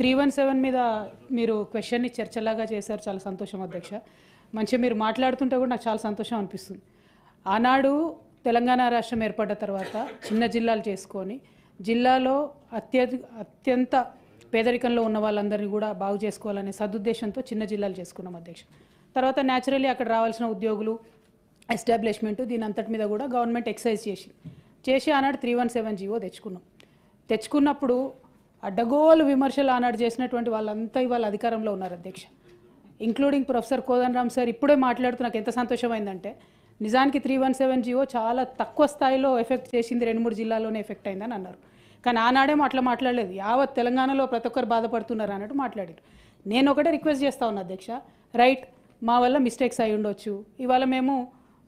317 మీద మీరు క్వశ్చన్ని చర్చలాగా చేశారు. చాలా సంతోషం అధ్యక్ష. మంచిగా మీరు మాట్లాడుతుంటే కూడా నాకు చాలా సంతోషం అనిపిస్తుంది. ఆనాడు తెలంగాణ రాష్ట్రం ఏర్పడ్డ తర్వాత చిన్న జిల్లాలు చేసుకొని జిల్లాలో అత్యంత పేదరికంలో ఉన్న వాళ్ళందరినీ కూడా బాగు చేసుకోవాలనే సదుద్దేశంతో చిన్న జిల్లాలు చేసుకున్నాం అధ్యక్ష. తర్వాత న్యాచురల్లీ అక్కడ రావాల్సిన ఉద్యోగులు ఎస్టాబ్లిష్మెంటు దీని అంతటి మీద కూడా గవర్నమెంట్ ఎక్సైజ్ చేసి ఆనాడు 317 జీవో తెచ్చుకున్నప్పుడు అడ్డగోలు విమర్శలు ఆనాడు చేసినటువంటి వాళ్ళంతా ఇవాళ అధికారంలో ఉన్నారు అధ్యక్ష. ఇంక్లూడింగ్ ప్రొఫెసర్ కోదండరామ్ సార్ ఇప్పుడే మాట్లాడుతూ నాకు ఎంత సంతోషమైందంటే నిజానికి 317 జీవో చాలా తక్కువ స్థాయిలో ఎఫెక్ట్ చేసింది, 2-3 జిల్లాల్లోనే ఎఫెక్ట్ అయిందని అన్నారు. కానీ ఆనాడేమో అట్లా మాట్లాడలేదు. యావత్ తెలంగాణలో ప్రతి ఒక్కరు బాధపడుతున్నారు అన్నట్టు మాట్లాడారు. నేను ఒకటే రిక్వెస్ట్ చేస్తా ఉన్నా అధ్యక్ష, రైట్ మా వల్ల మిస్టేక్స్ అయి ఉండొచ్చు, ఇవాళ మేము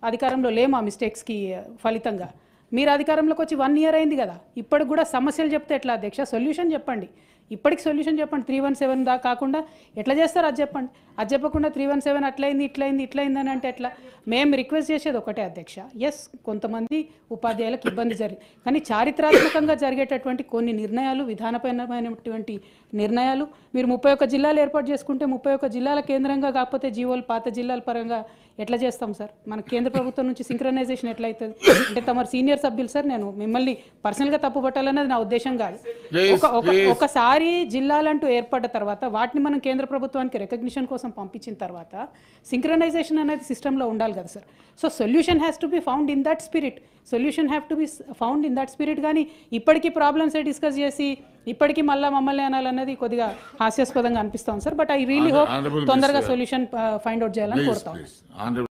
అధికారంలో లేము, ఆ మిస్టేక్స్కి ఫలితంగా మీరు అధికారంలోకి వచ్చి 1 ఇయర్ అయింది కదా, ఇప్పటికి కూడా సమస్యలు చెప్తే ఎట్లా అధ్యక్ష? సొల్యూషన్ చెప్పండి, ఇప్పటికి సొల్యూషన్ చెప్పండి. 317 దా కాకుండా ఎట్లా చేస్తారు అది చెప్పండి. అది చెప్పకుండా 317 అట్లయింది ఇట్లయింది అని అంటే ఎట్లా? మేము రిక్వెస్ట్ చేసేది ఒకటే అధ్యక్ష, ఎస్ కొంతమంది ఉపాధ్యాయులకు ఇబ్బంది జరిగింది, కానీ చారిత్రాత్మకంగా జరిగేటటువంటి కొన్ని నిర్ణయాలు, విధానపరమైనటువంటి నిర్ణయాలు మీరు 31 జిల్లాలు ఏర్పాటు చేసుకుంటే 31 జిల్లాల కేంద్రంగా కాకపోతే జీవోలు పాత జిల్లాల పరంగా ఎట్లా చేస్తాం సార్? మన కేంద్ర ప్రభుత్వం నుంచి సింక్రనైజేషన్ ఎట్లా అవుతుంది? అంటే తమ సీనియర్ సభ్యులు సార్, నేను మిమ్మల్ని పర్సనల్గా తప్పు పట్టాలన్నది నా ఉద్దేశం కాదు. ఒకసారి జిల్లాలంటూ ఏర్పడ్డ తర్వాత వాటిని మనం కేంద్ర ప్రభుత్వానికి రికగ్నిషన్ కోసం పంపించిన తర్వాత సింక్రనైజేషన్ అనేది సిస్టంలో ఉండాలి కదా sir. So solution has to be found in that spirit, కానీ ఇప్పటికీ ప్రాబ్లమ్స్ డిస్కస్ చేసి ఇప్పటికీ మమ్మల్ని అనాలన్నది కొద్దిగా హాస్యాస్పదంగా అనిపిస్తాం sir. But I really hope తొందరగా సొల్యూషన్ ఫైండ్ అవుట్ చేయాలని కోరుతాం.